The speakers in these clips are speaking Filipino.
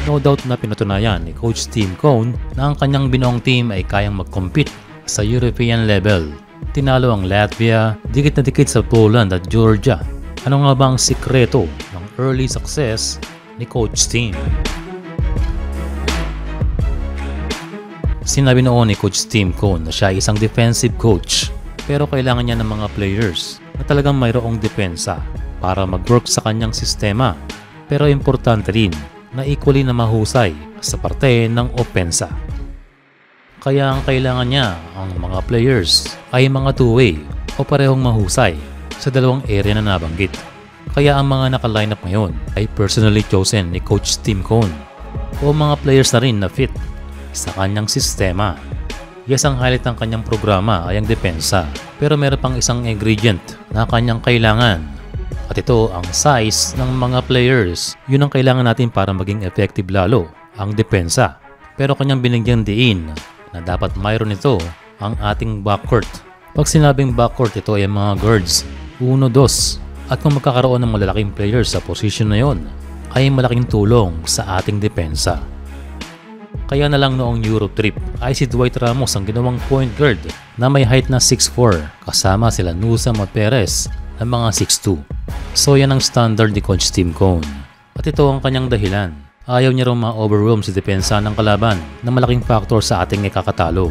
No doubt na pinatunayan ni Coach Tim Cone na ang kanyang binuong team ay kayang mag-compete sa European level. Tinalo ang Latvia, dikit na dikit sa Poland at Georgia. Ano nga ba ang sikreto ng early success ni Coach Tim? Sinabi noon ni Coach Tim Cone na siya ay isang defensive coach, pero kailangan niya ng mga players na talagang mayroong depensa para mag-work sa kanyang sistema. Pero importante rin na equally na mahusay sa parte ng opensa. Kaya ang kailangan niya ang mga players ay mga two-way o parehong mahusay sa dalawang area na nabanggit. Kaya ang mga naka-line up ngayon ay personally chosen ni Coach Tim Cone o mga players na rin na fit sa kanyang sistema. Yes, ang highlight ng kanyang programa ay ang depensa, pero meron pang isang ingredient na kanyang kailangan. At ito ang size ng mga players. Yun ang kailangan natin para maging effective lalo, ang depensa. Pero kanyang binigyang diin na dapat mayroon ito ang ating backcourt. Pag sinabing backcourt, ito ay mga guards, 1, 2. At kung magkakaroon ng malalaking players sa position na yon, ay malaking tulong sa ating depensa. Kaya na lang noong Europe trip ay si Dwight Ramos ang ginawang point guard na may height na 6'4", kasama sila Nuzam at Perez na mga 6'2". So yan ang standard ni Coach Tim Cone. At ito ang kanyang dahilan. Ayaw niya raw ma-overwhelm si depensa ng kalaban na malaking factor sa ating ikakatalo.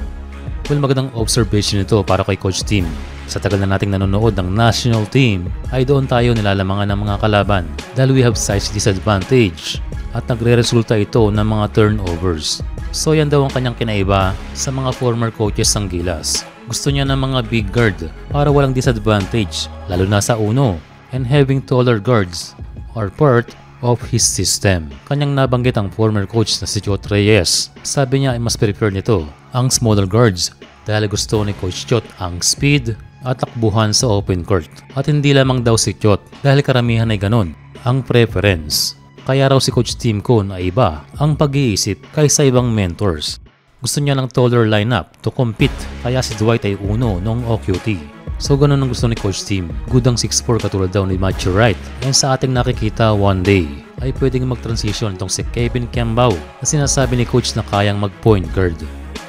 Well, magandang observation ito para kay Coach Tim. Sa tagal na nating nanonood ng national team ay doon tayo nilalamangan ng mga kalaban dahil we have size disadvantage at nagre-resulta ito ng mga turnovers. So yan daw ang kanyang kinaiba sa mga former coaches ng Gilas. Gusto niya ng mga big guard para walang disadvantage lalo na sa uno, and having taller guards are part of his system. Kanyang nabanggit ang former coach na si Chot Reyes. Sabi niya ay mas prefer nito ang smaller guards dahil gusto ni Coach Chot ang speed at takbuhan sa open court. At hindi lamang daw si Chot dahil karamihan ay ganon ang preference. Kaya raw si Coach Tim Cone ay iba ang pag-iisip kaysa ibang mentors. Gusto niya ng taller lineup to compete, kaya si Dwight ay uno noong OQT. So ganun ang gusto ni Coach Tim. Good ang 6'4" katulad daw ni Matthew Wright. And sa ating nakikita one day ay pwedeng mag-transition itong si Kevin Kembao na sinasabi ni Coach na kayang mag-point guard.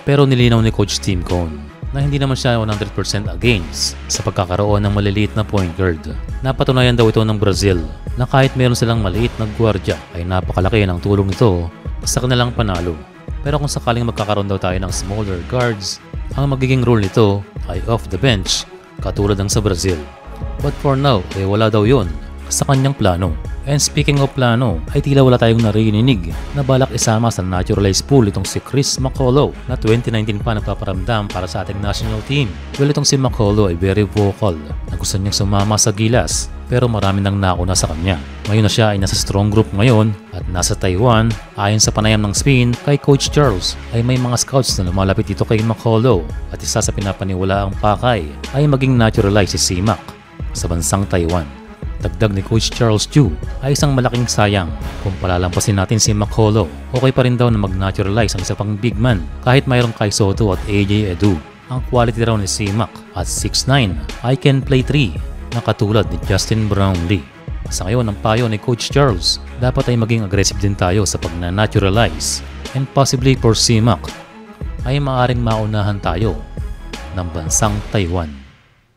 Pero nilinaw ni Coach Tim Cone na hindi naman siya 100% against sa pagkakaroon ng maliliit na point guard. Napatunayan daw ito ng Brazil na kahit meron silang maliit na gwardiya ay napakalaki ng tulong nito sa kanilang panalo. Pero kung sakaling magkakaroon daw tayo ng smaller guards, ang magiging role nito ay off the bench katulad ng sa Brazil. But for now, wala daw yun sa kanyang plano. And speaking of plano, ay tila wala tayong narinig na balak isama sa naturalized pool itong si Chris McCullough na 2019 pa nagpaparamdam para sa ating national team. Well, itong si McCullough ay very vocal na gusto niyang sumama sa Gilas pero marami nang nauna sa kanya. Ngayon na siya ay nasa strong group ngayon at nasa Taiwan. Ayon sa panayam ng Spin kay Coach Charles ay may mga scouts na lumalapit dito kay McCullough at isa sa pinapaniwalaang pakay ay maging naturalized si Simak sa bansang Taiwan. Dagdag ni Coach Charles Chu ay isang malaking sayang kung palalampasin natin si McCullough. Okay pa rin daw na mag-naturalize ang isa pang big man kahit mayroong Kai Soto at AJ Edu. Ang quality raw ni Simak at 6'9" ay can play 3 na katulad ni Justin Brownlee. Sa ngayon ang payo ni Coach Charles, dapat ay maging aggressive din tayo sa pag-naturalize and possibly for Simak ay maaaring maunahan tayo ng bansang Taiwan.